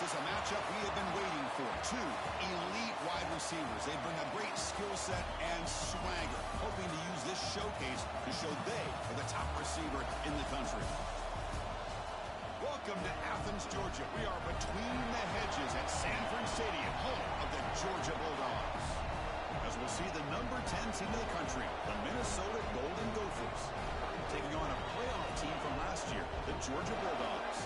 is a matchup we have been waiting for. Two elite wide receivers. They bring a great skill set and swagger, hoping to use this showcase to show they are the top receiver in the country. Welcome to Athens, Georgia. We are between the hedges at Sanford Stadium, home of the Georgia Bulldogs. As we'll see the number 10 team in the country, the Minnesota Golden Gophers, taking on a playoff team from last year, the Georgia Bulldogs.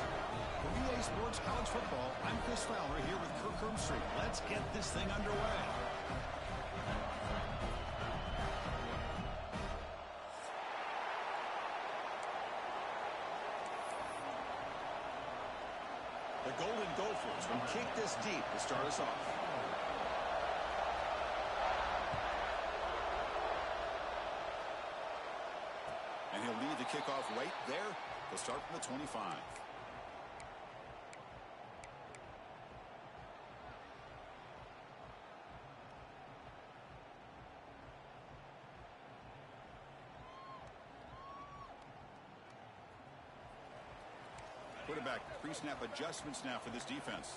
For EA Sports College Football, I'm Chris Fowler here with Kirk Herbstreit. Let's get this thing underway. The Golden Gophers will kick this deep to start us off. And he'll lead the kickoff right there. He'll start from the 25. Quarterback pre-snap adjustments now for this defense.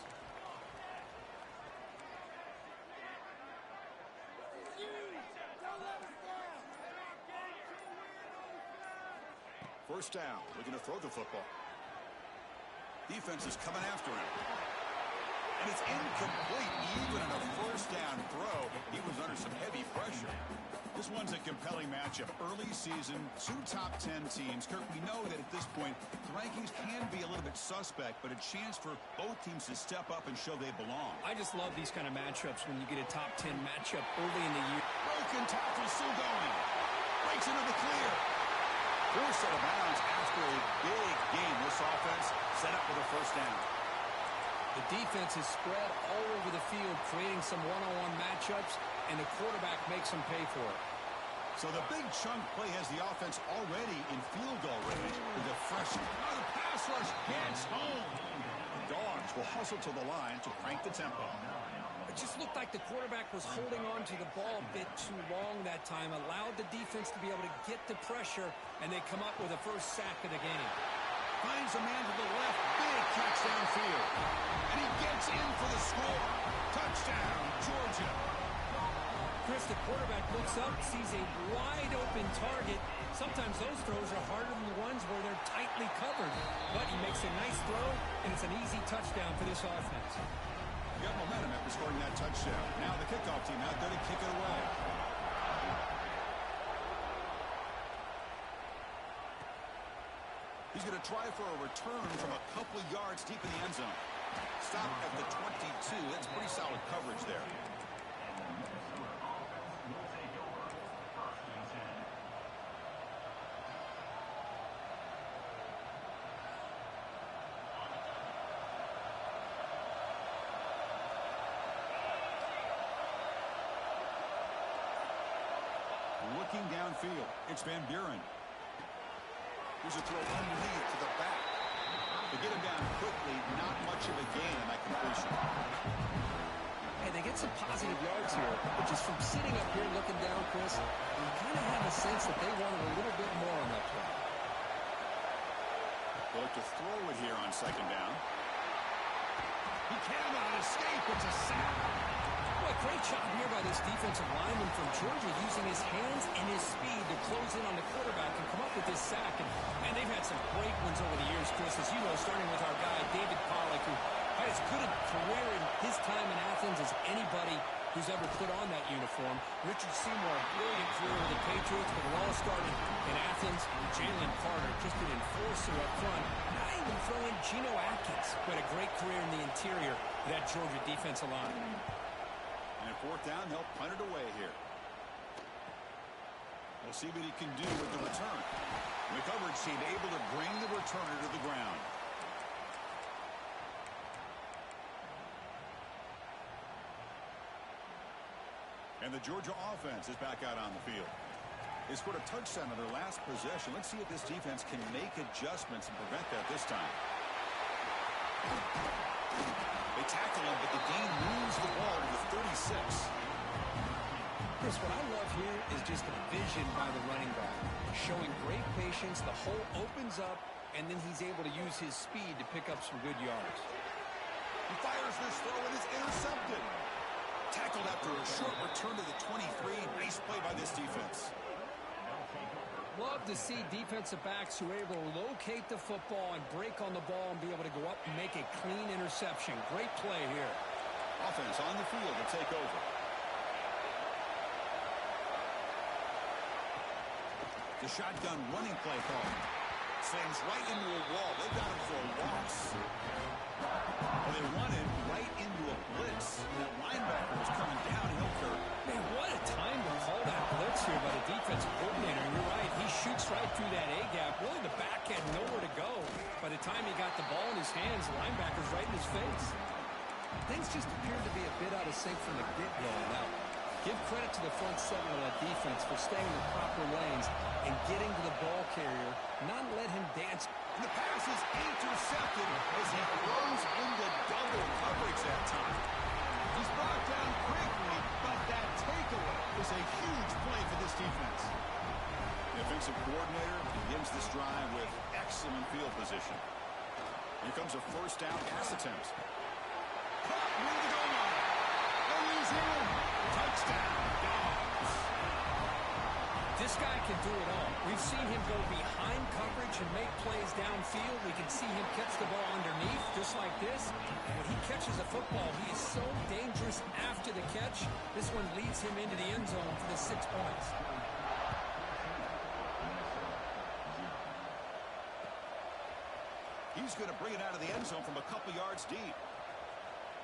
First down, looking to throw the football. Defense is coming after him. And it's incomplete. Even in a first down throw, he was under some heavy pressure. This one's a compelling matchup. Early season, two top 10 teams. Kirk, we know that at this point, the rankings can be a little bit suspect, but a chance for both teams to step up and show they belong. I just love these kind of matchups when you get a top 10 matchup early in the year. Broken tackle, still going. Breaks into the clear. Forced out of bounds after a big game. This offense set up with a first down. The defense is spread all over the field, creating some one-on-one matchups, and the quarterback makes them pay for it. So the big chunk play has the offense already in field goal range with a fresh the pass rush gets home. The Dogs will hustle to the line to crank the tempo. It just looked like the quarterback was holding on to the ball a bit too long that time, allowed the defense to be able to get the pressure, and they come up with a first sack of the game. Finds a man to the left, big catch downfield. And he gets in for the score. Touchdown, Georgia. Chris, the quarterback looks up, sees a wide-open target. Sometimes those throws are harder than the ones where they're tightly covered. But he makes a nice throw, and it's an easy touchdown for this offense. Got momentum after scoring that touchdown. Now the kickoff team out there to kick it away. He's going to try for a return from a couple of yards deep in the end zone. Stop at the 22. That's pretty solid coverage there. Looking downfield, it's Van Buren. Here's a throw underneath to the back. To get him down quickly, not much of a gain in that completion. Hey, they get some positive yards here, but just from sitting up here looking down, Chris, you kind of have a sense that they wanted a little bit more on that play. They'll look to throw it here on second down. He cannot escape. It's a sack. Boy, great job here by this defensive lineman from Georgia using his hands and his speed to close in on the quarterback and come up with this sack. And they've had some great ones over the years, Chris, as you know, starting with our guy, David Pollock, who had as good a career in his time in Athens as anybody who's ever put on that uniform. Richard Seymour, brilliant career with the Patriots, but it all started in Athens. Jalen Carter, just an enforcer up front. Now even throw in Geno Atkins, who had a great career in the interior of that Georgia defensive line. And at fourth down, they'll punt it away here. We'll see what he can do with the return. The coverage team able to bring the returner to the ground. And the Georgia offense is back out on the field. They scored a touchdown on their last possession. Let's see if this defense can make adjustments and prevent that this time. They tackle him, but the gain moves the ball to the 36. Chris, what I love here is just the vision by the running back. Showing great patience, the hole opens up, and then he's able to use his speed to pick up some good yards. He fires this throw and it's intercepted. Tackled after a short return to the 23. Nice play by this defense. Love to see defensive backs who are able to locate the football and break on the ball and be able to go up and make a clean interception. Great play here. Offense on the field to take over. The shotgun running play call. Slams right into a wall. They got him for a loss. Well, they wanted right into a blitz. That linebacker was coming downhill, Kurt. Man, what a time to call that blitz here by the defensive coordinator. You're right. He shoots right through that A-gap. Really, the back had nowhere to go. By the time he got the ball in his hands, the linebacker's right in his face. Things just appeared to be a bit out of sync from the get-go. Now, give credit to the front seven of that defense for staying in the proper lanes and getting to the ball carrier, not let him dance. And the pass is intercepted as he throws into double coverage that time. He's brought down quickly, but that takeaway is a huge play for this defense. The offensive coordinator begins this drive with excellent field position. Here comes a first down pass attempt. Caught near the goal line. They'll use him. Touchdown, Dogs. This guy can do it all. We've seen him go behind coverage and make plays downfield. We can see him catch the ball underneath, just like this. And when he catches a football, he is so dangerous after the catch. This one leads him into the end zone for the 6 points. He's going to bring it out of the end zone from a couple yards deep.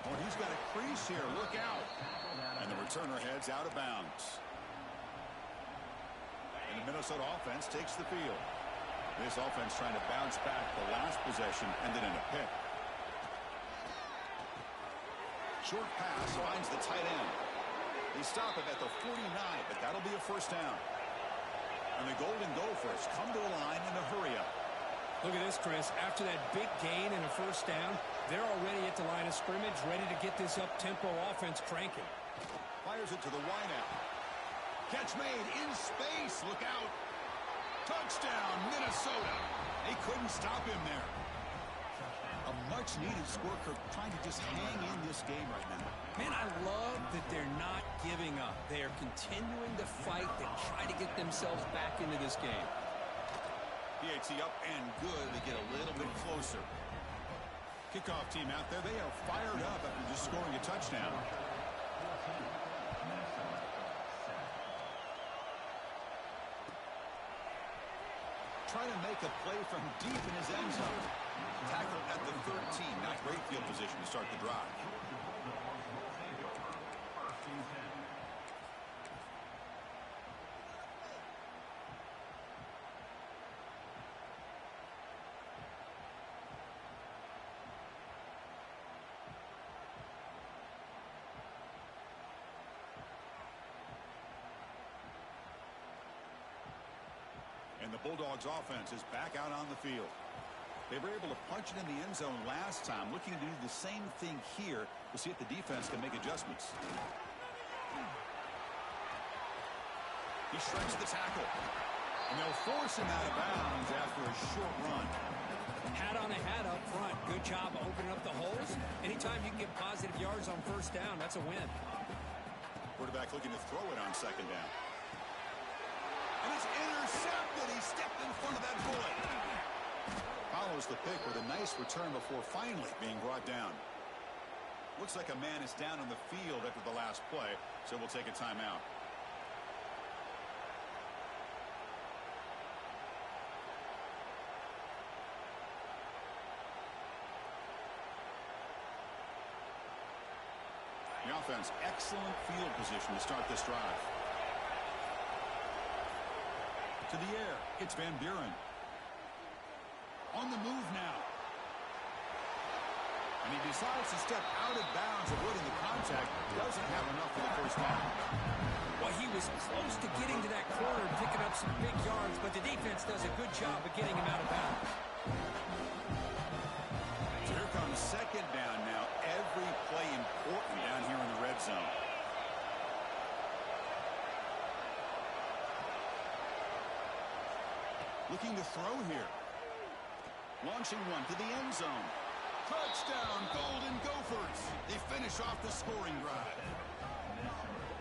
Oh, he's got a crease here. Look out. And the returner heads out of bounds. And the Minnesota offense takes the field. This offense trying to bounce back the last possession, ended in a pick. Short pass finds the tight end. They stop it at the 49, but that'll be a first down. And the Golden Gophers come to the line in a hurry-up. Look at this, Chris. After that big gain and a first down, they're already at the line of scrimmage, ready to get this up-tempo offense cranking. Fires it to the wideout. Catch made in space. Look out. Touchdown, Minnesota. They couldn't stop him there. A much-needed score, Kirk, trying to just hang in this game right now. Man, I love that they're not giving up. They are continuing to fight to try to get themselves back into this game. PAT up and good. They get a little bit closer. Kickoff team out there. They are fired up after just scoring a touchdown. Trying to make a play from deep in his end zone. Tackled at the 13. Not great field position to start the drive. And the Bulldogs offense is back out on the field. They were able to punch it in the end zone last time, looking to do the same thing here to see if the defense can make adjustments. He shrinks the tackle. And they'll force him out of bounds after a short run. Hat on a hat up front. Good job opening up the holes. Anytime you can get positive yards on first down, that's a win. Quarterback looking to throw it on second down. And it's intercepted. He stepped in front of that bullet. Follows the pick with a nice return before finally being brought down. Looks like a man is down on the field after the last play, so we'll take a timeout. The offense, excellent field position to start this drive. To the air, it's Van Buren. On the move now. And he decides to step out of bounds, avoiding the contact. Doesn't have enough for the first down. Well, he was close to getting to that corner and picking up some big yards, but the defense does a good job of getting him out of bounds. So here comes second down now. Every play important down here in the red zone. Looking to throw here. Launching one to the end zone. Touchdown, Golden Gophers. They finish off the scoring drive.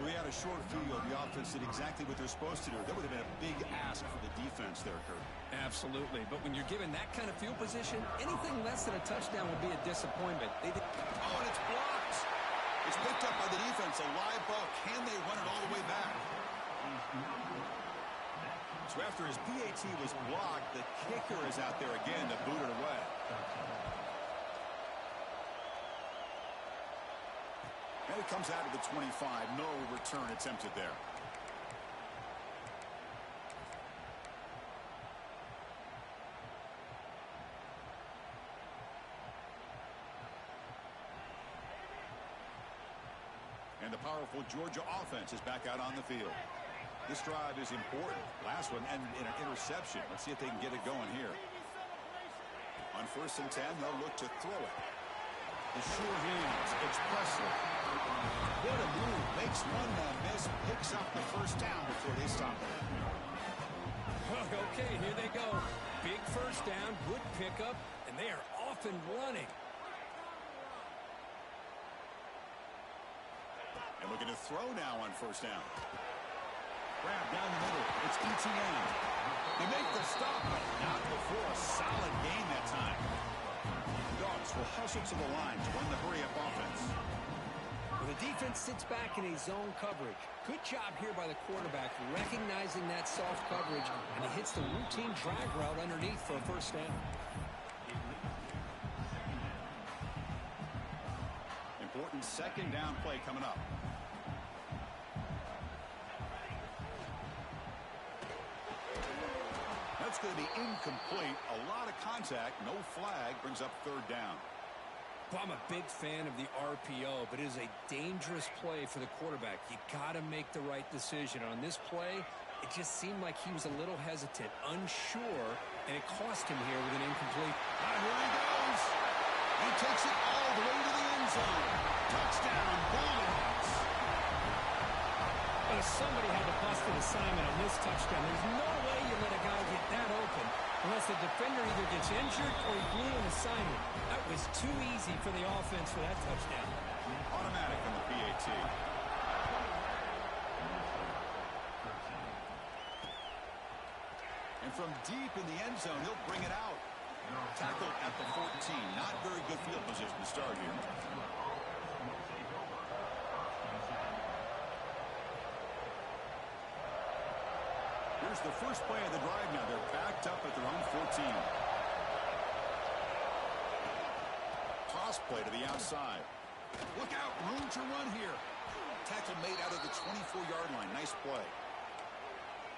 We had a short field. The offense did exactly what they're supposed to do. That would have been a big ask for the defense there, Kurt. Absolutely. But when you're given that kind of field position, anything less than a touchdown would be a disappointment. Oh, and it's blocked. It's picked up by the defense. A live ball. Can they run it all the way back? So after his PAT was blocked, the kicker is out there again to boot it away. And it comes out of the 25. No return attempted there. And the powerful Georgia offense is back out on the field. This drive is important. Last one ended in an interception. Let's see if they can get it going here. On 1st and 10, they'll look to throw it. The sure hands. It's Presley. What a move. Makes one man miss. Picks up the first down before they stop it. Okay, here they go. Big first down, good pickup, and they are off and running. And looking to throw now on 1st down. Grab down the middle. It's ETN. They make the stop, but not before a solid gain that time. Dogs will hustle to the line to run the hurry-up offense. Well, the defense sits back in a zone coverage. Good job here by the quarterback, recognizing that soft coverage, and he hits the routine drag route underneath for a first down. Important 2nd down play coming up. That's going to be incomplete. A lot of contact. No flag. Brings up 3rd down. Well, I'm a big fan of the RPO, but it is a dangerous play for the quarterback. You got to make the right decision. On this play, it just seemed like he was a little hesitant, unsure, and it cost him here with an incomplete. Here he goes. He takes it all the way to the end zone. Touchdown, Bulldogs. But somebody had to bust an assignment on this touchdown. There's no way you let a guy get that open unless the defender either gets injured or he blew an assignment. That was too easy for the offense for that touchdown. Automatic on the PAT. And from deep in the end zone, he'll bring it out. Tackled at the 14. Not very good field position to start here. Here's the first play of the drive now. They're backed up at their own 14. Toss play to the outside. Look out, room to run here. Tackle made out of the 24-yard line. Nice play.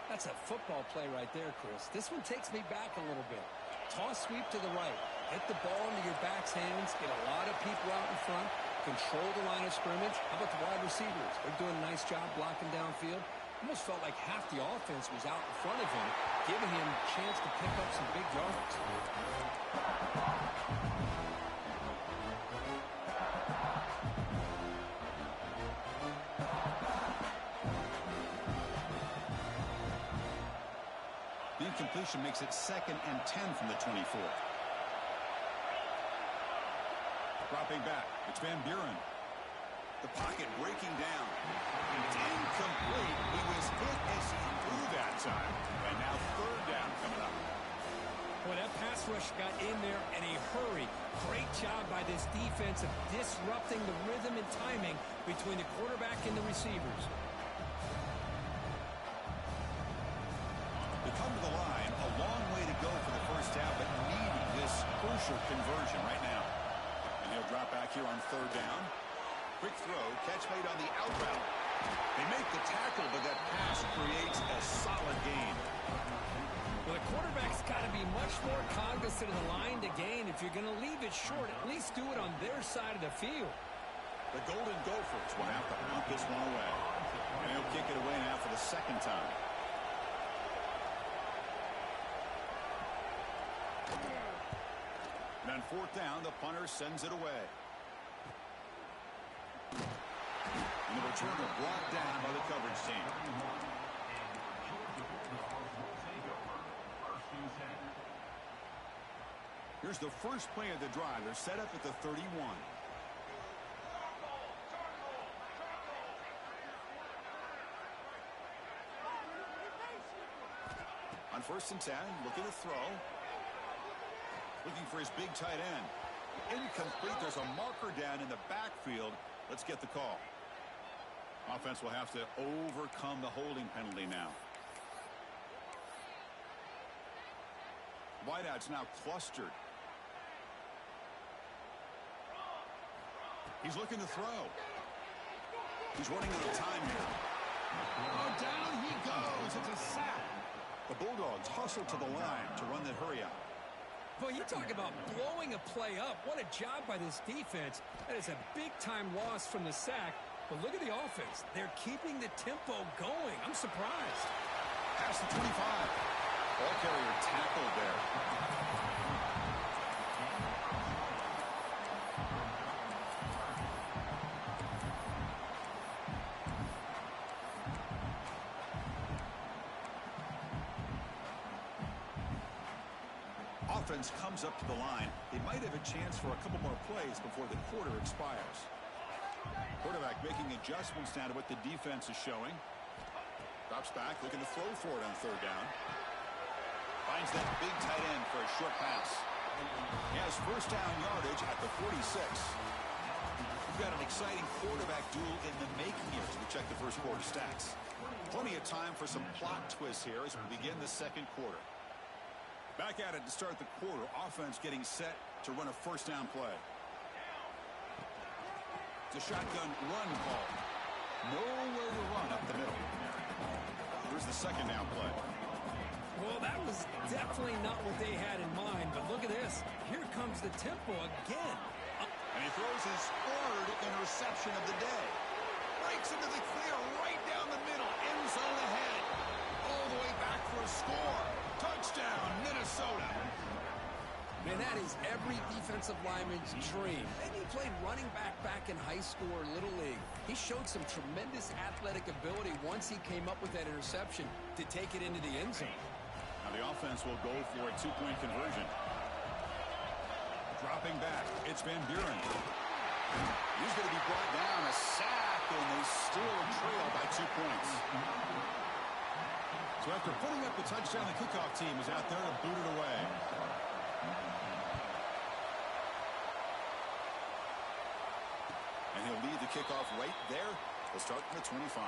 That's a football play right there, Chris. This one takes me back a little bit. Toss sweep to the right. Hit the ball into your back's hands. Get a lot of people out in front. Control the line of scrimmage. How about the wide receivers? They're doing a nice job blocking downfield. Almost felt like half the offense was out in front of him, giving him a chance to pick up some big yards. The incompletion makes it 2nd and 10 from the 24. Dropping back, it's Van Buren. The pocket breaking down. It's incomplete. He was hit as he threw that time. And now 3rd down coming up. Boy, that pass rush got in there in a hurry. Great job by this defense of disrupting the rhythm and timing between the quarterback and the receivers. To come to the line, a long way to go for the first half, but needing this crucial conversion right now. And he'll drop back here on 3rd down. Quick throw, catch made on the out route. They make the tackle, but that pass creates a solid gain. Well, the quarterback's got to be much more cognizant of the line to gain. If you're going to leave it short, at least do it on their side of the field. The Golden Gophers will have to punt this one away. And he'll kick it away now for the 2nd time. And on 4th down, the punter sends it away. And the returner brought down by the coverage team. Here's the first play of the drive. They're set up at the 31. On 1st and 10, looking to throw. Looking for his big tight end. Incomplete. There's a marker down in the backfield. Let's get the call. Offense will have to overcome the holding penalty now. Wideout's now clustered. He's looking to throw. He's running out of time here. Oh, down he goes. It's a sack. The Bulldogs hustle to the line to run the hurry out. Boy, you talk about blowing a play up. What a job by this defense. That is a big-time loss from the sack. But look at the offense. They're keeping the tempo going. I'm surprised. Past the 25. Ball carrier tackled there. Offense comes up to the line. They might have a chance for a couple more plays before the quarter expires. Quarterback making adjustments now to what the defense is showing. Drops back, looking to throw for it on 3rd down. Finds that big tight end for a short pass. He has 1st down yardage at the 46. We've got an exciting quarterback duel in the making here as we check the first quarter stats. Plenty of time for some plot twists here as we begin the 2nd quarter. Back at it to start the quarter. Offense getting set to run a 1st down play. It's a shotgun run call. Nowhere to run up the middle. Here's the 2nd down play. Well, that was definitely not what they had in mind. But look at this. Here comes the tempo again. And he throws his 3rd interception of the day. Breaks into the clear right down the middle. End zone ahead. All the way back for a score. Touchdown, Minnesota. Man, that is every defensive lineman's dream. Maybe he played running back in high school or Little League. He showed some tremendous athletic ability once he came up with that interception to take it into the end zone. Now the offense will go for a 2-point conversion. Dropping back, it's Van Buren. He's going to be brought down, a sack, and they still trail by 2 points. So after putting up the touchdown, the kickoff team is out there to boot it away. And he'll lead the kickoff right there. We'll start from the 25.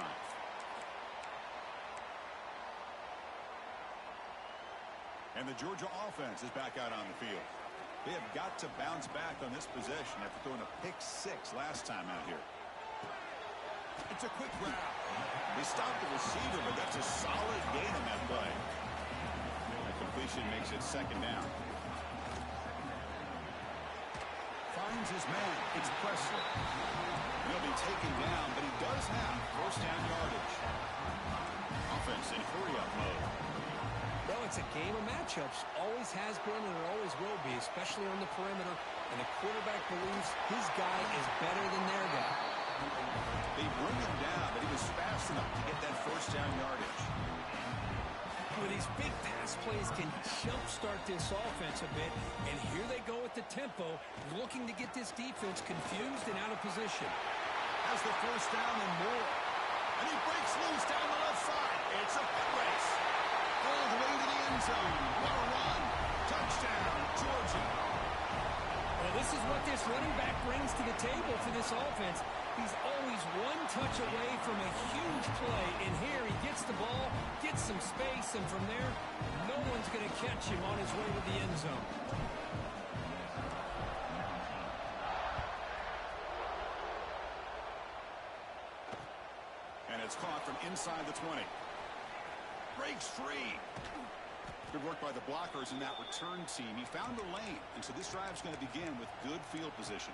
And the Georgia offense is back out on the field. They have got to bounce back on this possession after throwing a pick 6 last time out here. It's a quick grab. They stopped the receiver, but that's a solid gain on that play. That completion makes it 2nd down. Finds his man. It's Presley. He'll be taken down, but he does have 1st down yardage. Offense in hurry-up mode. Well, it's a game of matchups. Always has been and it always will be, especially on the perimeter. And the quarterback believes his guy is better than their guy. They bring him down, but he was fast enough to get that 1st down yardage. Well, these big pass plays can jumpstart this offense a bit. And here they go at the tempo, looking to get this defense confused and out of position. Has the 1st down and more. And he breaks loose down the left side. It's a foot race. All the way to the end zone. What a run. Touchdown, Georgia. Well, this is what this running back brings to the table for this offense. He's always one touch away from a huge play. And here he gets the ball, gets some space, and from there, no one's going to catch him on his way to the end zone. And it's caught from inside the 20. Breaks free. Good work by the blockers in that return team. He found a lane, and so this drive's going to begin with good field position.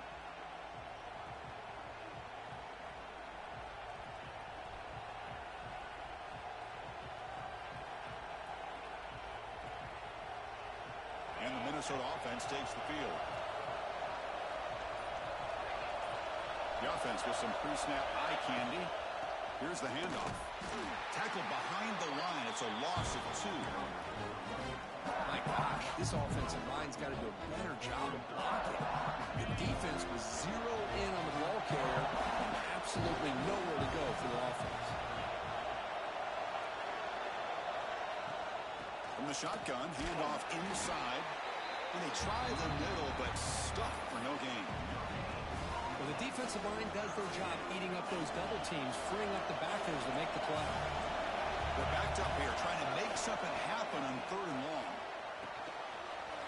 And the Minnesota offense takes the field. The offense with some pre-snap eye candy. Here's the handoff. Tackled behind the line. It's a loss of 2. My gosh. This offensive line's got to do a better job of blocking. The defense was zeroed in on the ball carrier and absolutely nowhere to go for the offense. From the shotgun, handoff inside. And they try the middle, but stuck for no gain. Well, the defensive line does their job eating up those double teams, freeing up the backers to make the play. They're backed up here, trying to make something happen on 3rd and long.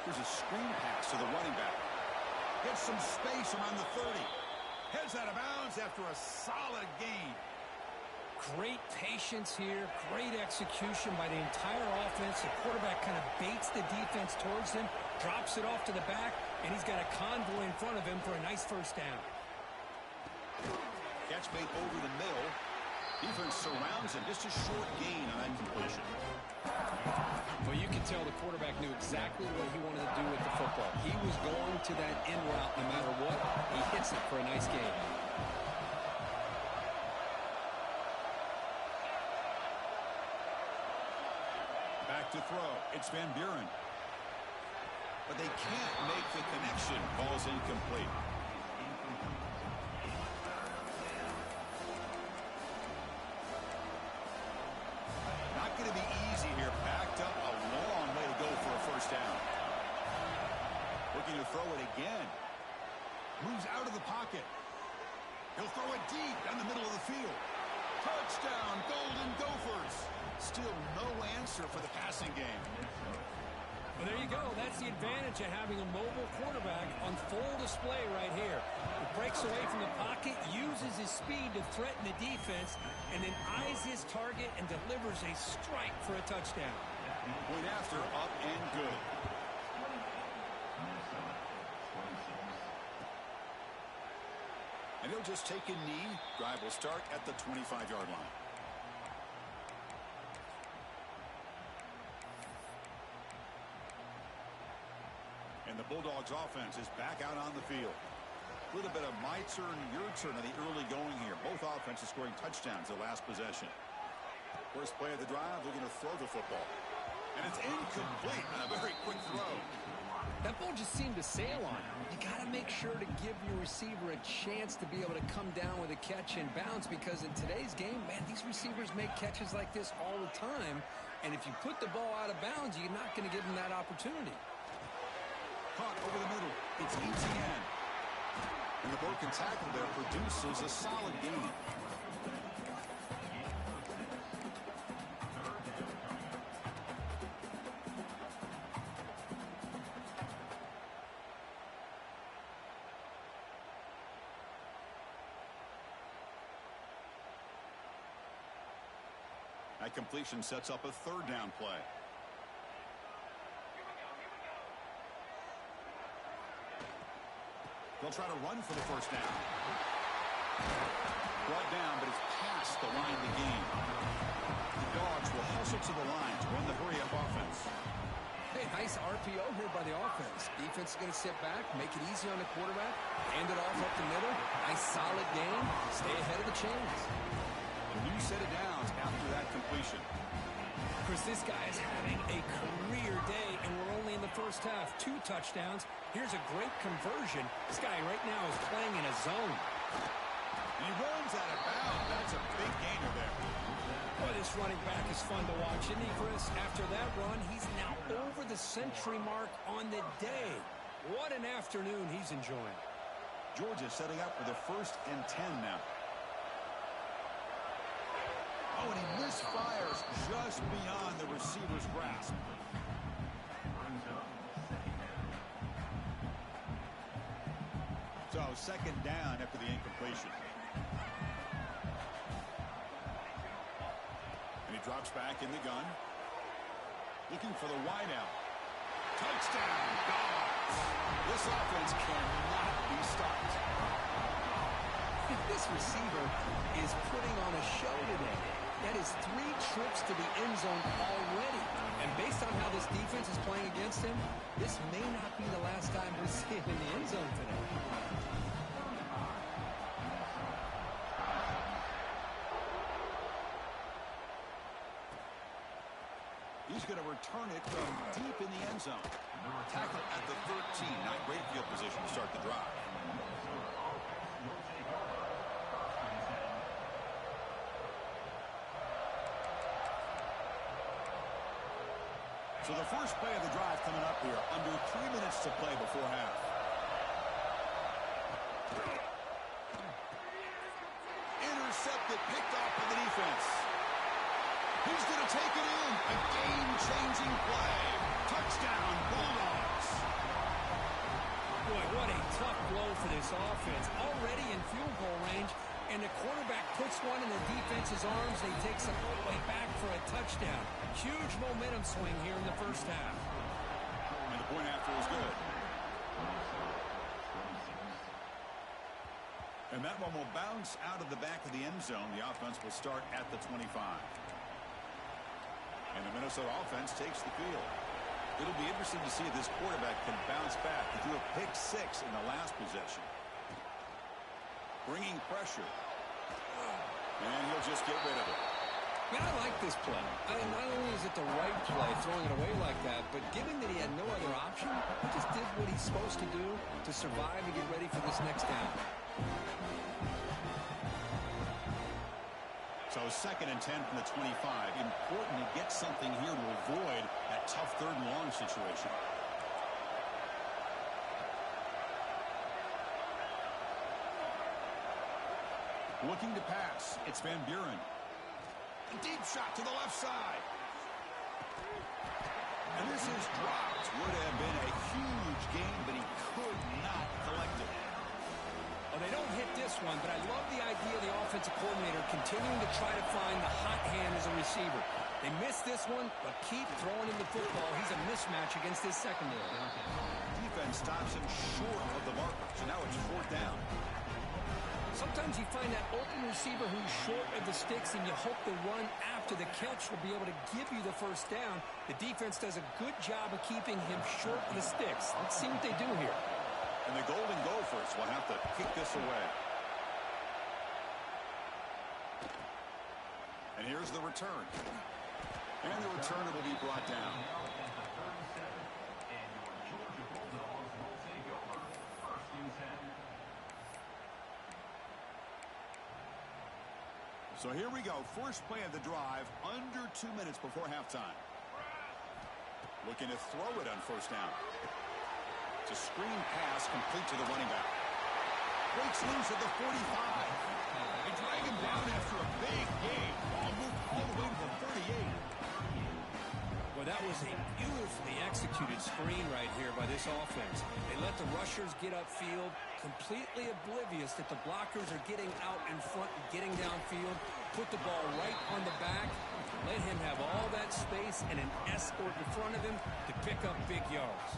Here's a screen pass to the running back. Gets some space around the 30. Heads out of bounds after a solid gain. Great patience here, great execution by the entire offense. The quarterback kind of baits the defense towards him, drops it off to the back, and he's got a convoy in front of him for a nice first down. Catch made over the middle. Defense surrounds him. Just a short gain on that completion. Well, you can tell the quarterback knew exactly what he wanted to do with the football. He was going to that in route no matter what. He hits it for a nice gain. Back to throw. It's Van Buren. But they can't make the connection. Ball's incomplete. Not going to be easy here. Backed up a long way to go for a first down. Looking to throw it again. Moves out of the pocket. He'll throw it deep down the middle of the field. Touchdown, Golden Gophers. Still no answer for the passing game. Well, there you go. That's the advantage of having a mobile quarterback on full display right here. He breaks away from the pocket, uses his speed to threaten the defense, and then eyes his target and delivers a strike for a touchdown. Point after, up and good. And he'll just take a knee. Drive will start at the 25-yard line. And the Bulldogs offense is back out on the field. A little bit of my turn, your turn on the early going here. Both offenses scoring touchdowns the last possession. First play of the drive, looking to throw the football. And it's incomplete on a very quick throw. That ball just seemed to sail on him. You got to make sure to give your receiver a chance to be able to come down with a catch and bounce, because in today's game, man, these receivers make catches like this all the time. And if you put the ball out of bounds, you're not going to give them that opportunity. Caught over the middle. It's ETN. And the broken tackle there produces a solid gain. That completion sets up a 3rd down play. They'll try to run for the first down. Brought down, but it's past the line to gain. The Dogs will hustle to the line to run the hurry-up offense. Hey, nice RPO here by the offense. Defense is going to sit back, make it easy on the quarterback, hand it off up the middle. Nice solid game. Stay ahead of the chains. A new set of downs after that completion. Chris, this guy is having a career day, and we're only in the first half. 2 touchdowns. Here's a great conversion. This guy right now is playing in a zone. And he runs out of bounds. That's a big gainer there. Boy, this running back is fun to watch, isn't he, Chris? After that run, he's now over the century mark on the day. What an afternoon he's enjoying. Georgia setting up for the 1st and 10 now. Oh, and he misfires just beyond the receiver's grasp. So, 2nd down after the incompletion. And he drops back in the gun. Looking for the wideout. Touchdown, Dogs! This offense cannot be stopped. This receiver is putting on a show today. That is 3 trips to the end zone already. And based on how this defense is playing against him, this may not be the last time we see him in the end zone today. He's going to return it from deep in the end zone. tackle. At the 13, not great field position to start the drive. So the first play of the drive coming up here. Under 3 minutes to play before half. Intercepted, picked off by the defense. He's going to take it in. A game-changing play. Touchdown, Bulldogs. Boy, what a tough blow for this offense. Already in field goal range, and the quarterback puts one in the defense's arms. They take some all the way back for a touchdown. Huge momentum swing here in the first half. And the point after is good. And that one will bounce out of the back of the end zone. The offense will start at the 25. And the Minnesota offense takes the field. It'll be interesting to see if this quarterback can bounce back. He threw a pick 6 in the last possession. Bringing pressure. And he'll just get rid of it. Man, I like this play. Not only is it the right play, throwing it away like that, but given that he had no other option, he just did what he's supposed to do to survive and get ready for this next down. So 2nd and 10 from the 25. Important to get something here to avoid that tough 3rd and long situation. Looking to pass. It's Van Buren. A deep shot to the left side. And this is dropped. Would have been a huge gain, but he could not collect it. Well, they don't hit this one, but I love the idea of the offensive coordinator continuing to try to find the hot hand as a receiver. They miss this one, but keep throwing him the football. He's a mismatch against his secondary. Defense stops him short of the marker, so now it's 4th down. Sometimes you find that open receiver who's short of the sticks, and you hope the run after the catch will be able to give you the first down. The defense does a good job of keeping him short of the sticks. Let's see what they do here. And the Golden Gophers will have to kick this away. And here's the return. And the returner will be brought down. So here we go. First play of the drive. Under 2 minutes before halftime. Looking to throw it on 1st down. It's a screen pass complete to the running back. Breaks loose at the 45. They drag him down after a big gain. Ball moved all the way to the 38. Well, that was a beautifully executed screen right here by this offense. They let the rushers get upfield, completely oblivious that the blockers are getting out in front and getting downfield. Put the ball right on the back. Let him have all that space and an escort in front of him to pick up big yards.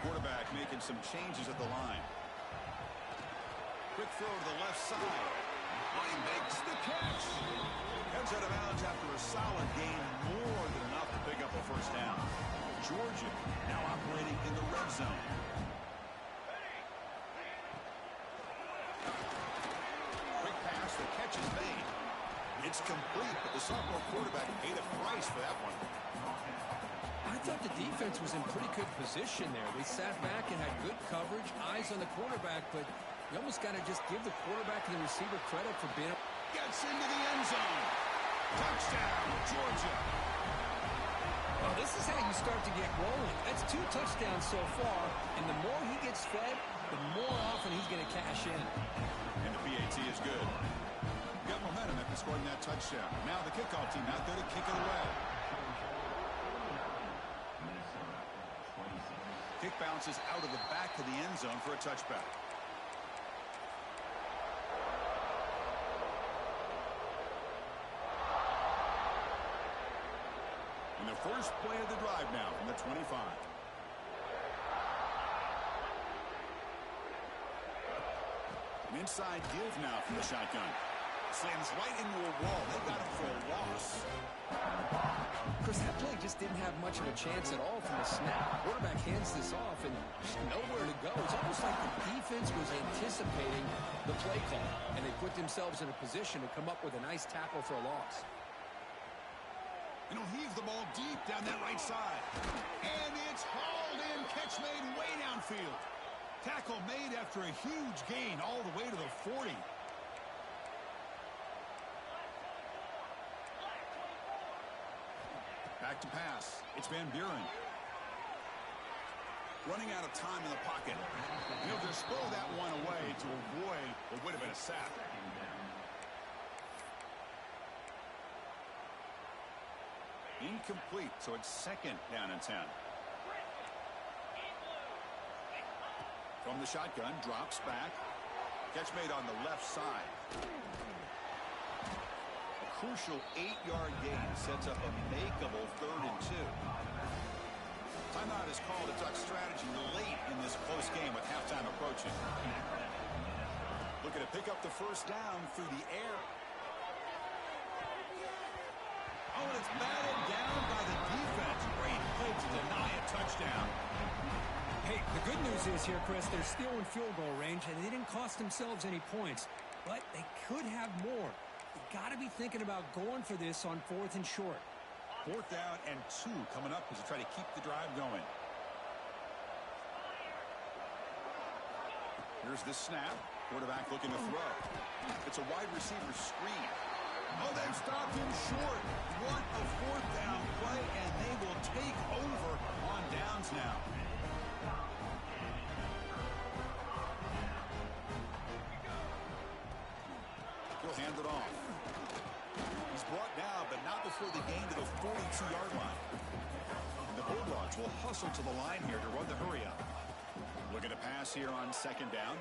Quarterback making some changes at the line. Quick throw to the left side. He makes the catch. Heads out of bounds after a solid gain, more than enough to pick up a 1st down. Georgia now operating in the red zone. Quick pass, the catch is made. It's complete, but the sophomore quarterback paid a price for that one. I thought the defense was in pretty good position there. They sat back and had good coverage, eyes on the quarterback, but you almost got to just give the quarterback and the receiver credit for being... Gets into the end zone. Touchdown, Georgia. Well, this is how you start to get rolling. That's 2 touchdowns so far, and the more he gets fed, the more often he's going to cash in. And the PAT is good. Got momentum after scoring that touchdown. Now the kickoff team out there to kick it away. Kick bounces out of the back of the end zone for a touchback. And the first play of the drive now from the 25. An inside give now from the shotgun. Slams right into a wall. They got him for a loss. Chris, that play just didn't have much of a chance at all from the snap. Quarterback hands this off and just nowhere to go. It's almost like the defense was anticipating the play call, and they put themselves in a position to come up with a nice tackle for a loss. And he'll heave the ball deep down that right side. And it's hauled in tackle made after a huge gain all the way to the 40. Back to pass. It's Van Buren. Running out of time in the pocket. He'll just throw that one away to avoid what would have been a sack. Incomplete, so it's 2nd down and 10. From the shotgun, drops back. Catch made on the left side. A crucial 8-yard gain sets up a makeable 3rd and 2. Timeout is called. It's on strategy late in this close game with halftime approaching. Looking to pick up the first down through the air. Oh, and it's batted down by the defense. Great play to deny a touchdown. Hey, the good news is here, Chris, they're still in field goal range, and they didn't cost themselves any points. But they could have more. You got to be thinking about going for this on 4th and short. 4th down and 2 coming up as they try to keep the drive going. Here's the snap. Quarterback looking to throw. It's a wide receiver screen. Oh, they've stopped him short. What a 4th down play, and they will take over on downs now. He'll hand it off. He's brought down, but not before the gain to the 42-yard line. The Bulldogs will hustle to the line here to run the hurry up. Looking to pass here on 2nd down.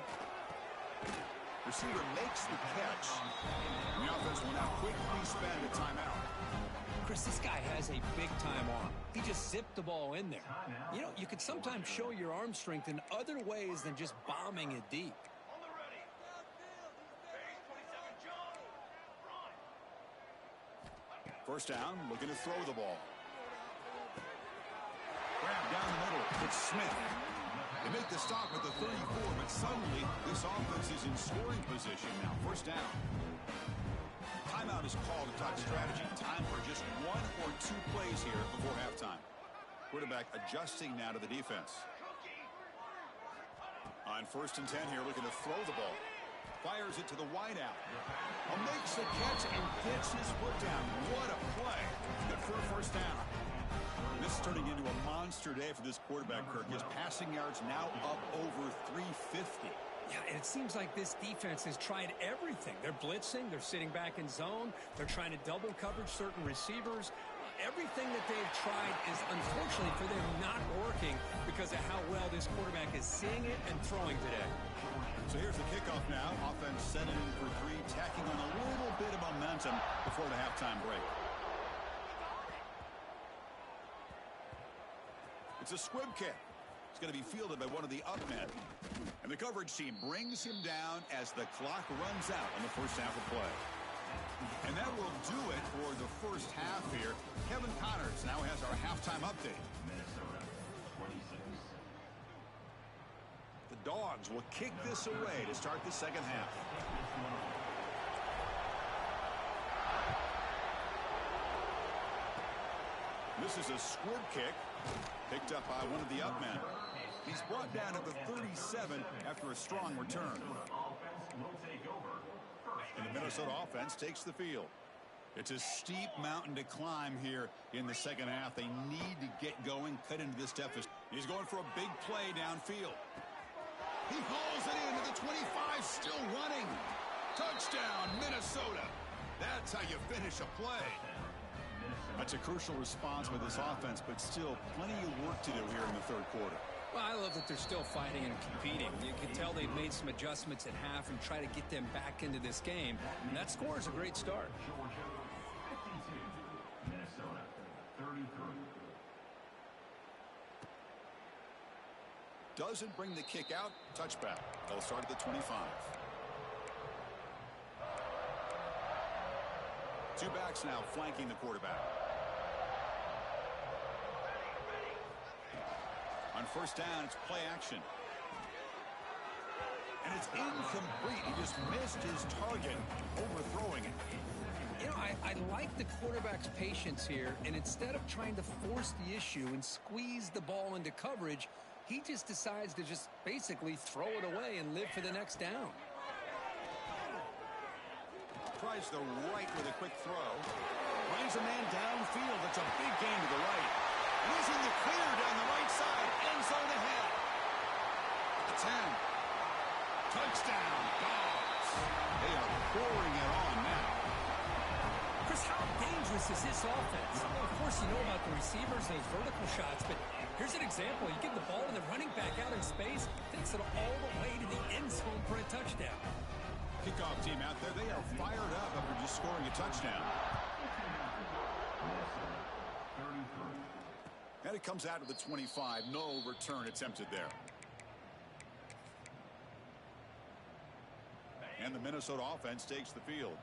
Receiver makes the catch. The offense will now quickly spend a timeout. Chris, this guy has a big-time arm. He just zipped the ball in there. You know, you could sometimes show your arm strength in other ways than just bombing it deep. First down, looking to throw the ball. Grab down the middle. It's Smith. They make the stop at the 34, but suddenly this offense is in scoring position now. First down. Timeout is called to talk strategy. Time for just 1 or 2 plays here before halftime. Quarterback adjusting now to the defense. On 1st and 10 here, looking to throw the ball. Fires it to the wideout. Makes the catch and gets his foot down. What a play. Good for a first down. This is turning into a monster day for this quarterback, Kirk. His passing yards now up over 350. Yeah, and it seems like this defense has tried everything. They're blitzing. They're sitting back in zone. They're trying to double coverage certain receivers. Everything that they've tried is, unfortunately for them, not working because of how well this quarterback is seeing it and throwing today. So here's the kickoff now. Offense set it in for 3, tacking on a little bit of momentum before the halftime break. It's a squib kick. It's going to be fielded by one of the up men. And the coverage team brings him down as the clock runs out on the first half of play. And that will do it for the first half here. Kevin Connors now has our halftime update. The Dogs will kick this away to start the second half. This is a squib kick picked up by one of the up men. He's brought down at the 37 after a strong return. And the Minnesota offense takes the field. It's a steep mountain to climb here in the second half. They need to get going, cut into this deficit. He's going for a big play downfield. He hauls it into the 25, still running. Touchdown, Minnesota. That's how you finish a play. That's a crucial response with this offense, but still plenty of work to do here in the 3rd quarter. Well, I love that they're still fighting and competing. You can tell they've made some adjustments at half and try to get them back into this game. And that score is a great start. Minnesota 33. Doesn't bring the kick out. Touchback. They'll start at the 25. 2 backs now flanking the quarterback. On first down, it's play action. And it's incomplete. He just missed his target, overthrowing it. You know, I like the quarterback's patience here, and instead of trying to force the issue and squeeze the ball into coverage, He just decides to just basically throw it away and live for the next down. Tries the right with a quick throw. Finds a man downfield. That's a big gain to the right. Losing the clear down the right side. End zone ahead. The 10. Touchdown, Dogs. They are pouring it on now. Chris, how dangerous is this offense? Well, of course, you know about the receivers, those vertical shots, but here's an example. You give the ball and the running back out in space, takes it all the way to the end zone for a touchdown. Kickoff team out there, they are fired up after just scoring a touchdown. And it comes out to the 25. No return attempted there. And the Minnesota offense takes the field.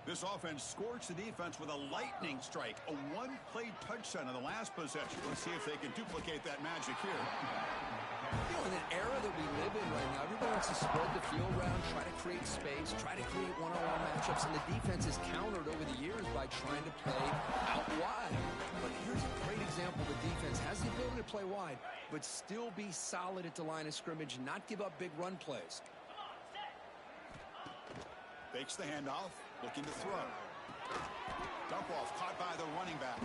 This offense scorched the defense with a lightning strike. A one-play touchdown in the last possession. Let's see if they can duplicate that magic here. You know, in an era that we live in right now, everybody wants to spread the field around, try to create space, try to create one-on-one matchups, and the defense is countered over the years by trying to play out wide. But here's a great example. The defense has the ability to play wide, but still be solid at the line of scrimmage and not give up big run plays. Fakes the handoff, looking to throw. Dump off, caught by the running back.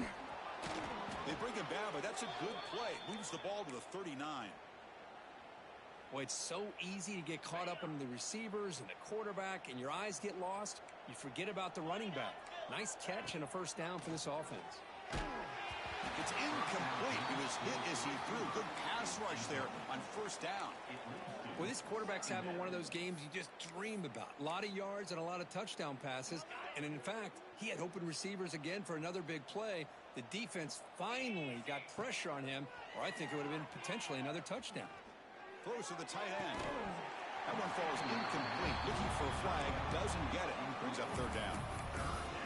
They bring him down, but that's a good play. Moves the ball to the 39. Well, it's so easy to get caught up in the receivers and the quarterback, and your eyes get lost. You forget about the running back. Nice catch and a first down for this offense. It's incomplete. He was hit as he threw. Good pass rush there on first down. Well, this quarterback's having one of those games you just dream about. A lot of yards and a lot of touchdown passes. And in fact, he had open receivers again for another big play. The defense finally got pressure on him, or I think it would have been potentially another touchdown. Throws to the tight end. That one falls incomplete. Looking for a flag. Doesn't get it. Brings up third down.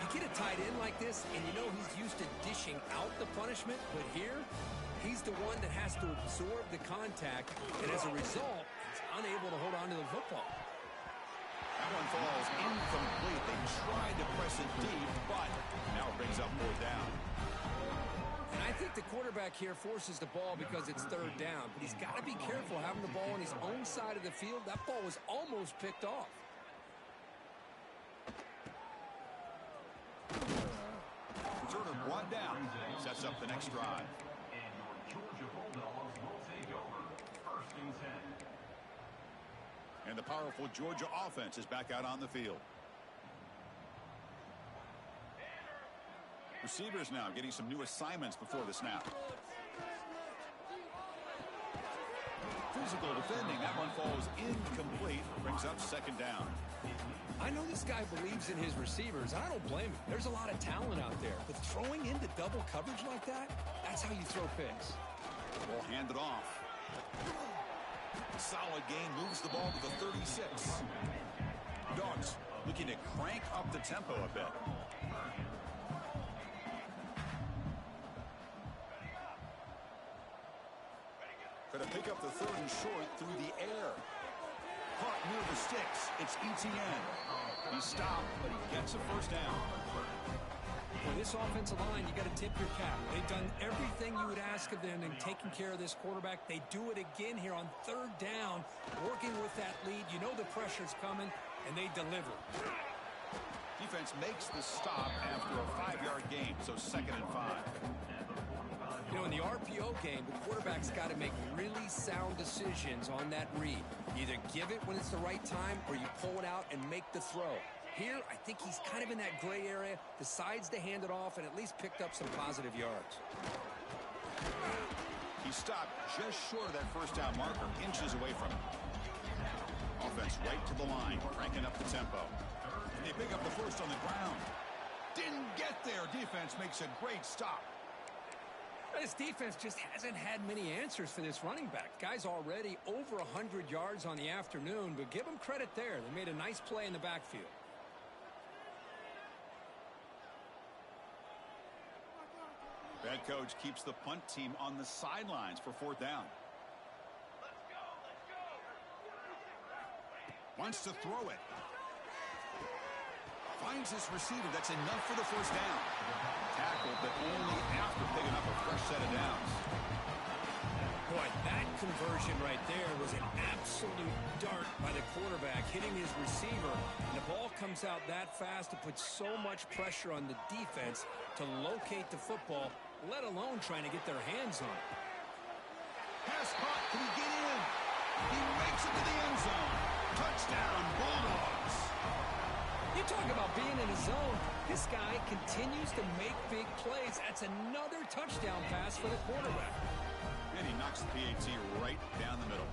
You get a tight end like this, and you know he's used to dishing out the punishment. But here, he's the one that has to absorb the contact. And as a result, he's unable to hold on to the football. That one falls incomplete. They tried to press it deep, but now it brings up fourth down. And I think the quarterback here forces the ball because it's third down. But he's got to be careful having the ball on his own side of the field. That ball was almost picked off. Returner brought down. Sets up the next drive. And your Georgia Bulldogs will take over. First and 10. And the powerful Georgia offense is back out on the field. Receivers now getting some new assignments before the snap. Physical defending. That one falls incomplete. Brings up second down. I know this guy believes in his receivers. I don't blame him. There's a lot of talent out there. But throwing into double coverage like that, that's how you throw picks. Ball handed off. Solid gain. Moves the ball to the 36. Dogs looking to crank up the tempo a bit. Going to pick up the third and short through the air. Caught near the sticks. It's ETN. He stopped, but he gets a first down. For this offensive line, you got to tip your cap. They've done everything you would ask of them in taking care of this quarterback. They do it again here on third down, working with that lead. You know the pressure's coming, and they deliver. Defense makes the stop after a 5-yard gain, so 2nd and 5. You know, in the RPO game, the quarterback's got to make really sound decisions on that read. Either give it when it's the right time or you pull it out and make the throw. Here, I think he's kind of in that gray area, decides to hand it off and at least picked up some positive yards. He stopped just short of that first down marker, inches away from it. Offense right to the line, cranking up the tempo. And they pick up the first on the ground. Didn't get there. Defense makes a great stop. This defense just hasn't had many answers for this running back. Guy's already over 100 yards on the afternoon, but give him credit there. They made a nice play in the backfield. Head coach keeps the punt team on the sidelines for fourth down. Wants to throw it. Finds his receiver. That's enough for the first down. Tackled, but only after picking up a fresh set of downs. Boy, that conversion right there was an absolute dart by the quarterback, hitting his receiver. And the ball comes out that fast to put so much pressure on the defense to locate the football, let alone trying to get their hands on it. Pass caught. Can he get in? He makes it to the end zone. Touchdown, Bulldogs. You talk about being in a zone. This guy continues to make big plays. That's another touchdown pass for the quarterback. And he knocks the PAT right down the middle.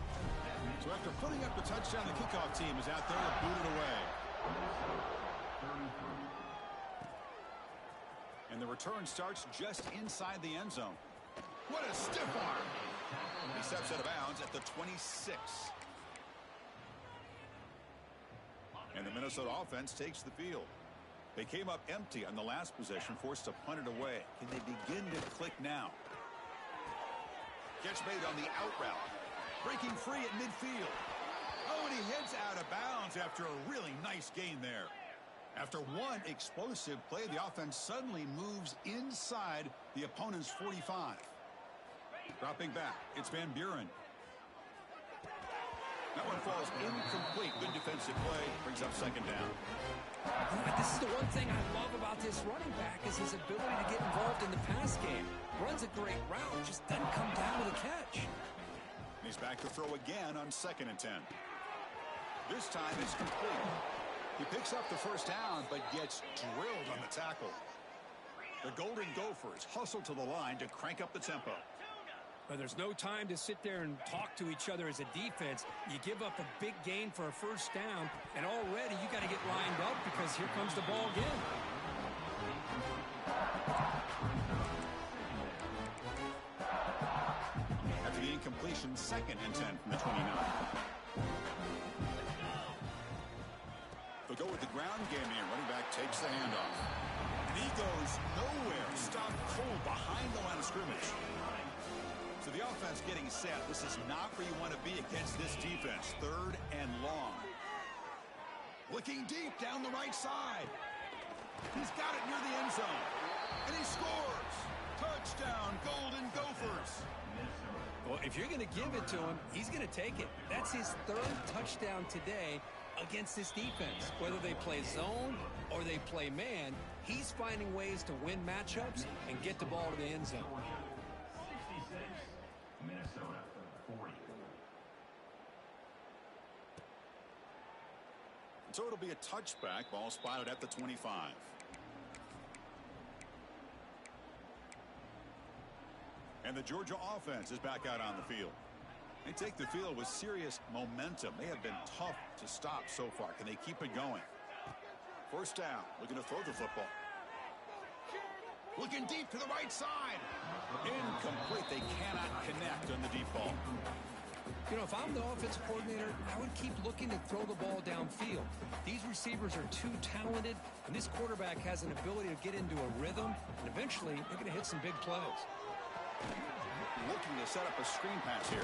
So after putting up the touchdown, the kickoff team is out there to boot it away. And the return starts just inside the end zone. What a stiff arm. He steps out of bounds at the 26. And the Minnesota offense takes the field. They came up empty on the last possession, forced to punt it away. Can they begin to click now? Catch made on the out route. Breaking free at midfield. Oh, and he heads out of bounds after a really nice gain there. After one explosive play, the offense suddenly moves inside the opponent's 45. Dropping back, it's Van Buren. That one falls incomplete. Good defensive play. Brings up second down. This is the one thing I love about this running back is his ability to get involved in the pass game. Runs a great route, just doesn't come down with a catch. He's back to throw again on 2nd and 10. This time it's complete. He picks up the first down, but gets drilled on the tackle. The Golden Gophers hustle to the line to crank up the tempo. But there's no time to sit there and talk to each other as a defense. You give up a big gain for a first down, and already you got to get lined up because here comes the ball again. After the incompletion, 2nd and 10 from the 29. They'll go with the ground game here. Running back takes the handoff. And he goes nowhere. Stopped cold behind the line of scrimmage. So the offense getting set. This is not where you want to be against this defense. 3rd and long. Looking deep down the right side. He's got it near the end zone. And he scores. Touchdown, Golden Gophers. Well, if you're going to give it to him, he's going to take it. That's his 3rd touchdown today against this defense. Whether they play zone or they play man, he's finding ways to win matchups and get the ball to the end zone. Minnesota 40. So it'll be a touchback. Ball spotted at the 25. And the Georgia offense is back out on the field. They take the field with serious momentum. They have been tough to stop so far. Can they keep it going? First down. Looking to throw the football. Looking deep to the right side. Incomplete. They cannot connect on the deep ball. You know, if I'm the offensive coordinator, I would keep looking to throw the ball downfield. These receivers are too talented, and this quarterback has an ability to get into a rhythm, and eventually they're going to hit some big plays. Looking to set up a screen pass here.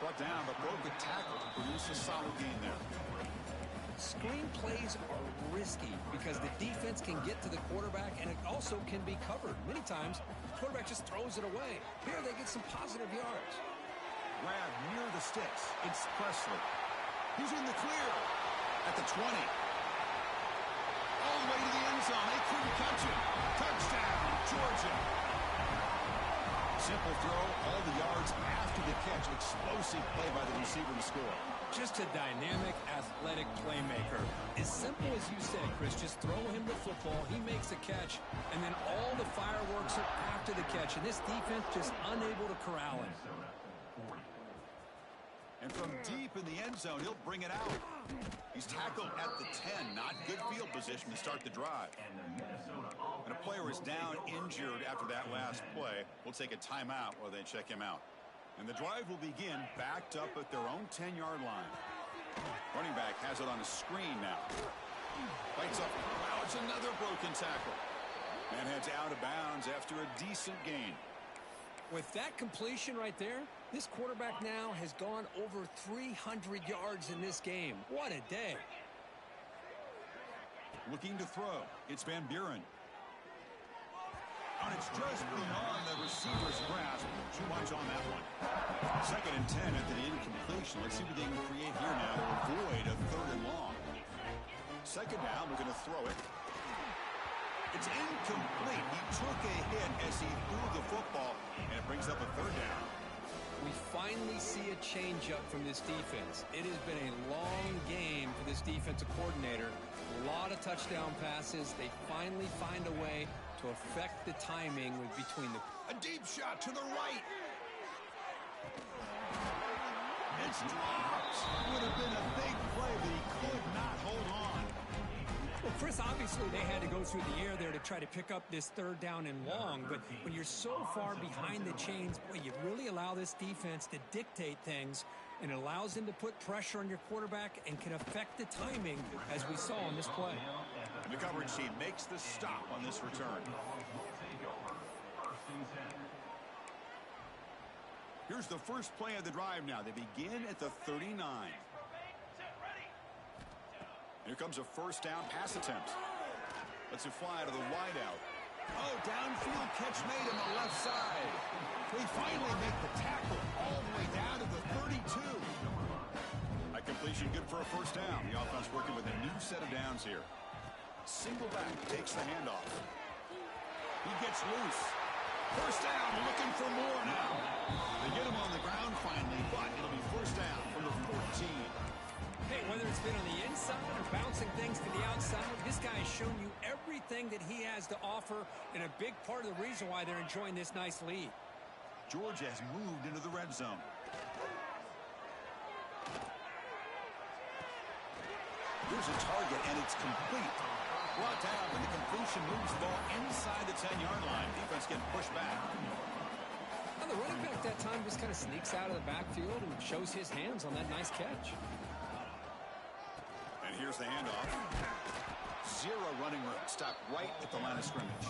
Brought down, but broke the tackle to produce a solid gain there. Screen plays are risky because the defense can get to the quarterback, and it also can be covered. Many times, the quarterback just throws it away. Here, they get some positive yards. Grab near the sticks. It's Presley. He's in the clear at the 20. All the way to the end zone. They couldn't catch it. Touchdown, Georgia. Simple throw, all the yards after the catch. Explosive play by the receiver to score. Just a dynamic, athletic playmaker. As simple as you said, Chris, just throw him the football, he makes a catch, and then all the fireworks are after the catch. And this defense just unable to corral him. And from deep in the end zone, he'll bring it out. He's tackled at the 10. Not good field position to start the drive. And a player is down injured after that last play. We'll take a timeout while they check him out. And the drive will begin backed up at their own 10-yard line. Running back has it on a screen now. Fights up. Wow, it's another broken tackle. And heads out of bounds after a decent gain. With that completion right there, this quarterback now has gone over 300 yards in this game. What a day. Looking to throw. It's Van Buren. And it's just beyond the receiver's grasp. Too much on that one. 2nd and 10 after the incompletion. Let's see what they can create here now to avoid a 3rd and long. 2nd down, we're going to throw it. It's incomplete. He took a hit as he threw the football, and it brings up a 3rd down. We finally see a change-up from this defense. It has been a long game for this defensive coordinator. A lot of touchdown passes. They finally find a way to affect the timing between the... A deep shot to the right. It's dropped. Would have been a big play, but he could not hold on. Well, Chris, obviously they had to go through the air there to try to pick up this 3rd down and long, but when you're so far behind the chains, boy, you really allow this defense to dictate things, and it allows them to put pressure on your quarterback and can affect the timing, as we saw on this play. And the coverage team makes the stop on this return. Here's the first play of the drive now. They begin at the 39. Here comes a 1st down pass attempt. Lets it fly to the wideout. Oh, downfield catch made on the left side. They finally make the tackle all the way down to the 32. That completion good for a 1st down. The offense working with a new set of downs here. Single back takes the handoff. He gets loose. 1st down, looking for more now. They get him on the ground finally, but it'll be 1st down from the 14. Hey, whether it's been on the inside or bouncing things to the outside, this guy has shown you everything that he has to offer, and a big part of the reason why they're enjoying this nice lead. Georgia has moved into the red zone. Here's a target, and it's complete. Brought down, and the completion moves the ball inside the 10-yard line. Defense getting pushed back. Well, the running back that time just kind of sneaks out of the backfield and shows his hands on that nice catch. And here's the handoff. 0 running room. Stopped right at the line of scrimmage.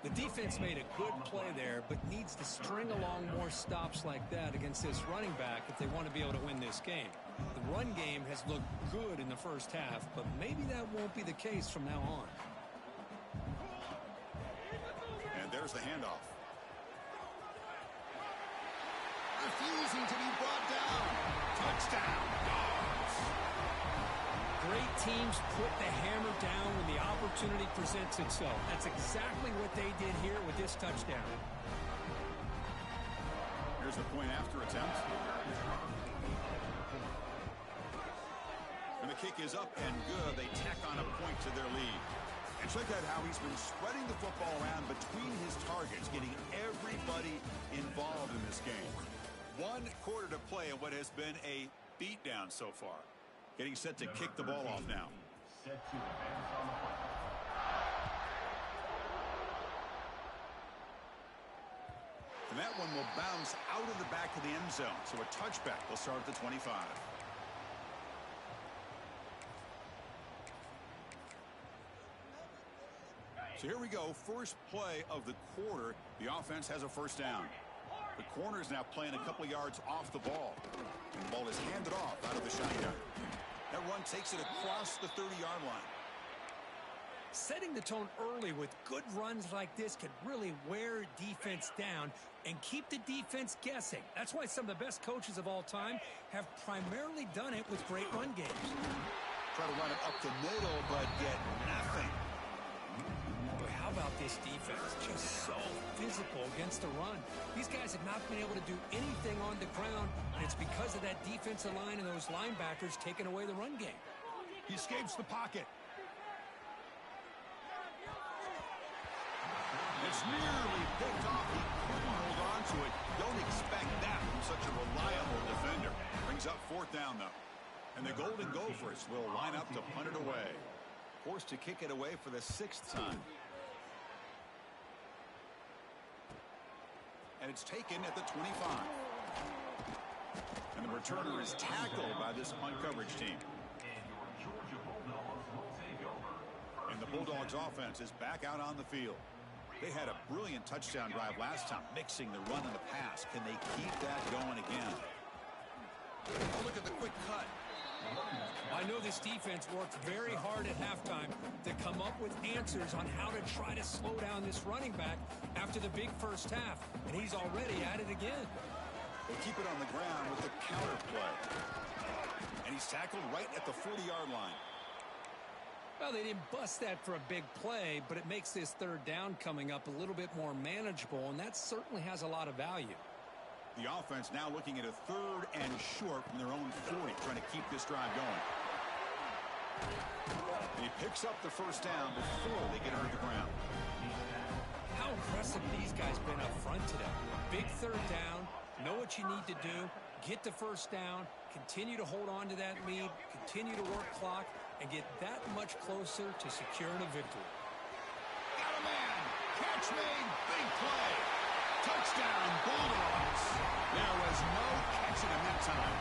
The defense made a good play there, but needs to string along more stops like that against this running back if they want to be able to win this game. The run game has looked good in the 1st half, but maybe that won't be the case from now on. And there's the handoff. Refusing to be brought down. Touchdown, Dogs. Great teams put the hammer down when the opportunity presents itself. That's exactly what they did here with this touchdown. Here's the point after attempt. And the kick is up and good. They tack on a point to their lead. And check out how he's been spreading the football around between his targets, getting everybody involved in this game. 1 quarter to play in what has been a beatdown so far. Getting set to kick the ball off now. And that one will bounce out of the back of the end zone. So a touchback will start at the 25. So here we go. First play of the quarter. The offense has a 1st down. The corner is now playing a couple of yards off the ball. And the ball is handed off out of the shotgun. That run takes it across the 30-yard line. Setting the tone early with good runs like this could really wear defense down and keep the defense guessing. That's why some of the best coaches of all time have primarily done it with great run games. Try to run it up the middle, but get nothing. Boy, how about this defense? Just so physical against the run. These guys have not been able to do anything on the ground, and it's because of that defensive line and those linebackers taking away the run game. He escapes the pocket. It's nearly picked off. He couldn't hold on to it. Don't expect that from such a reliable defender. Brings up 4th down, though. And the Golden Gophers will line up to punt it away. Forced to kick it away for the 6th time. And it's taken at the 25. And the returner is tackled by this punt coverage team. And the Bulldogs offense is back out on the field. They had a brilliant touchdown drive last time, mixing the run and the pass. Can they keep that going again? Oh, look at the quick cut. I know this defense worked very hard at halftime to come up with answers on how to try to slow down this running back after the big first half, and he's already at it again. They keep it on the ground with the counter play. And he's tackled right at the 40-yard line. Well, they didn't bust that for a big play, but it makes this third down coming up a little bit more manageable, and that certainly has a lot of value. The offense now looking at a 3rd and short from their own 40, trying to keep this drive going. He picks up the first down before they get under the ground. How impressive these guys been up front today. Big third down, know what you need to do, get the first down, continue to hold on to that lead, continue to work clock, and get that much closer to securing a victory. Got a man. Catch made. Big play. Touchdown, Bulldogs. There was no catching him that time.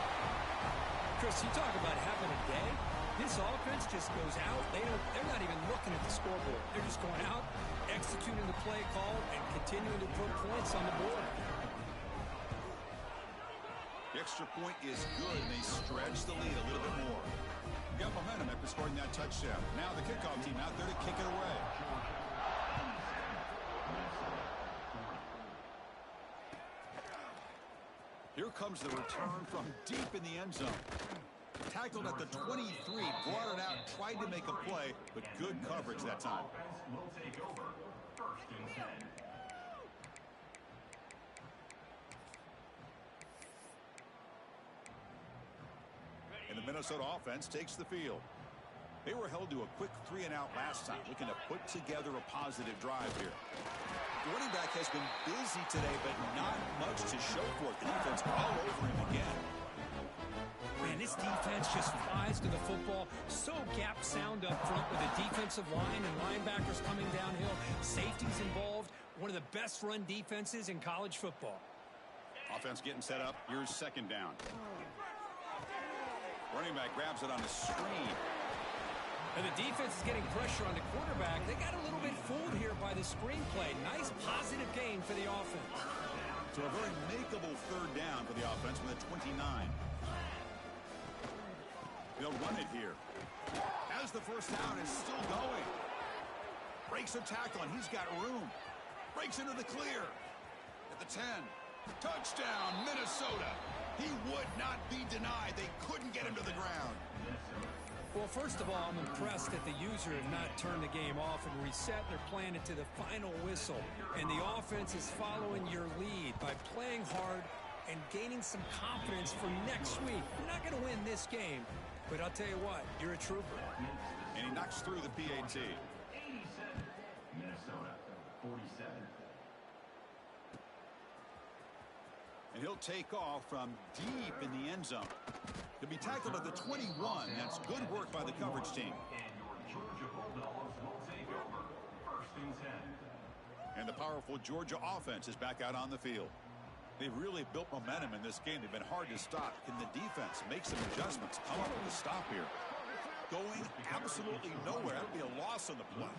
Chris, you talk about having a day. This offense just goes out. They're not even looking at the scoreboard. They're just going out, executing the play call, and continuing to put points on the board. The extra point is good, and they stretch the lead a little bit more. Got momentum after scoring that touchdown. Now the kickoff team out there to kick it away. Here comes the return from deep in the end zone. Tackled at the 23, brought it out, tried to make a play, but good coverage that time. Will take over. 1st and 10. And the Minnesota offense takes the field. They were held to a quick 3-and-out last time, looking to put together a positive drive here. The running back has been busy today, but not much to show for it. The defense all over him again. Man, this defense just flies to the football. So gap sound up front with the defensive line and linebackers coming downhill. Safeties involved. One of the best run defenses in college football. Offense getting set up. Here's 2nd down. Running back grabs it on a screen. And the defense is getting pressure on the quarterback. They got a little bit fooled here by the screenplay. Nice positive gain for the offense. So a very makeable 3rd down for the offense from the 29. They'll run it here. As the first down is still going. Breaks a tackle, and he's got room. Breaks into the clear. At the 10. Touchdown, Minnesota. He would not be denied. They couldn't get him to the ground. Well, first of all, I'm impressed that the user have not turned the game off and reset. They're playing it to the final whistle. And the offense is following your lead by playing hard and gaining some confidence for next week. You're not going to win this game, but I'll tell you what, you're a trooper. And he knocks through the PAT. 87. Minnesota 47. And he'll take off from deep in the end zone. He'll be tackled at the 21. That's good work by the coverage team. And your Georgia Bulldogs will take over. 1st and 10. And the powerful Georgia offense is back out on the field. They've really built momentum in this game. They've been hard to stop. Can the defense make some adjustments? Come up with a stop here. Going absolutely nowhere. That'll be a loss on the play.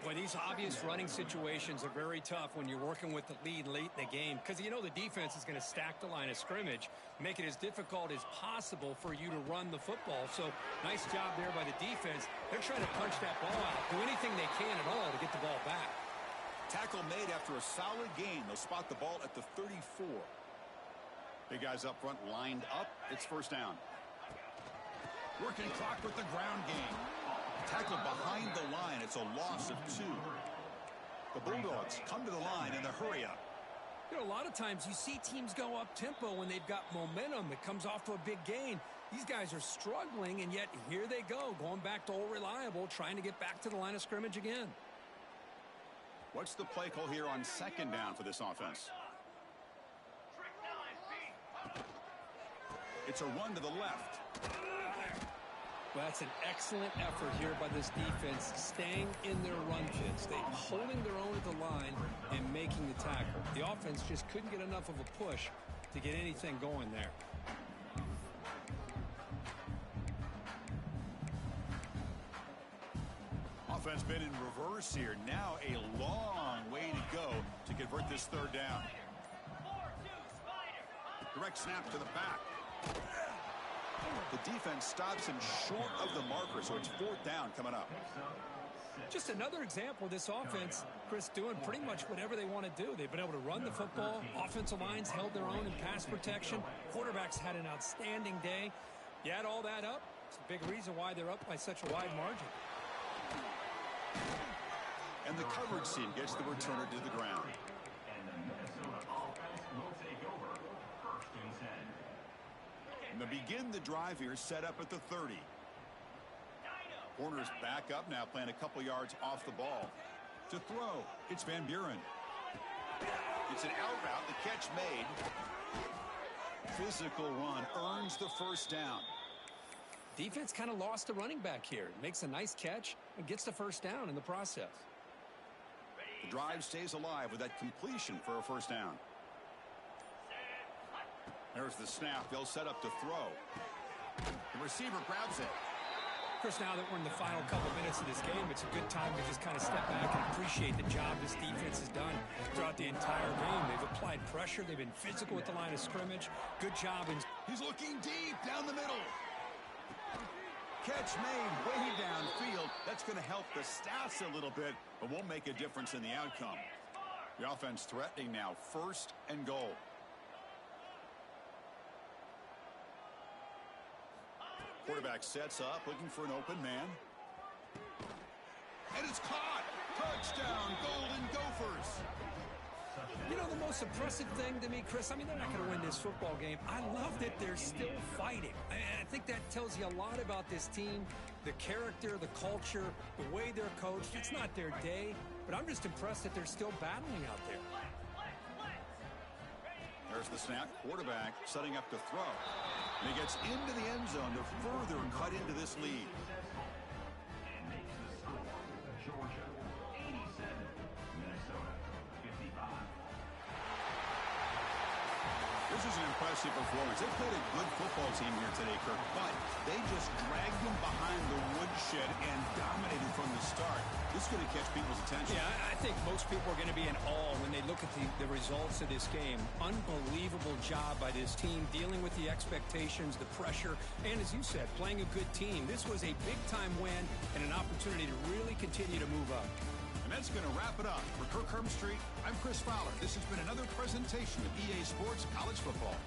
Well, these obvious running situations are very tough when you're working with the lead late in the game because you know the defense is going to stack the line of scrimmage, make it as difficult as possible for you to run the football. So nice job there by the defense. They're trying to punch that ball out, do anything they can at all to get the ball back. Tackle made after a solid gain. They'll spot the ball at the 34. Big guys up front lined up. It's 1st down. Working clock with the ground game. Tackled behind the line. It's a loss of 2. The Bulldogs come to the line in the hurry up. You know, a lot of times you see teams go up tempo when they've got momentum. It comes off to a big gain. These guys are struggling, and yet here they go, going back to old reliable, trying to get back to the line of scrimmage again. What's the play call here on 2nd down for this offense? It's a run to the left. Well, that's an excellent effort here by this defense, staying in their run fits. They're holding their own at the line and making the tackle. The offense just couldn't get enough of a push to get anything going there. Offense been in reverse here. Now a long way to go to convert this 3rd down. Direct snap to the back. The defense stops him short of the marker, so it's 4th down coming up. Just another example of this offense, Chris, doing pretty much whatever they want to do. They've been able to run the football. Offensive lines held their own in pass protection. Quarterbacks had an outstanding day. You add all that up, it's a big reason why they're up by such a wide margin. And the coverage team gets the returner to the ground. And the Minnesota offense will take over. 1st and 10. And they begin the drive here, set up at the 30. Corners back up now, playing a couple yards off the ball. To throw, it's Van Buren. It's an out route, the catch made. Physical run, earns the 1st down. Defense kind of lost a running back here. Makes a nice catch and gets the 1st down in the process. The drive stays alive with that completion for a 1st down. There's the snap. They'll set up to throw. The receiver grabs it. Chris, now that we're in the final couple minutes of this game, it's a good time to just kind of step back and appreciate the job this defense has done throughout the entire game. They've applied pressure. They've been physical at the line of scrimmage. Good job. He's looking deep down the middle. Catch made way downfield. That's going to help the stats a little bit, but won't make a difference in the outcome. The offense threatening now, 1st and goal. Quarterback sets up, looking for an open man. And it's caught. Touchdown, Golden Gophers. You know, the most impressive thing to me, Chris, I mean, they're not going to win this football game. I love that they're still fighting. I think that tells you a lot about this team, the character, the culture, the way they're coached. It's not their day, but I'm just impressed that they're still battling out there. There's the snap. Quarterback setting up to throw. And he gets into the end zone to further cut into this lead. And makes the score. Georgia 87, Minnesota 55. This is an impressive performance. They played a good football team here today, Kirk, but they just dragged them behind the woodshed and dominated from the start. This is going to catch people's attention. Yeah, I think most people are going to be in awe when they look at the results of this game. Unbelievable job by this team, dealing with the expectations, the pressure, and as you said, playing a good team. This was a big-time win and an opportunity to really continue to move up. And that's going to wrap it up. For Kirk Hermstreet, I'm Chris Fowler. This has been another presentation of EA Sports College Football.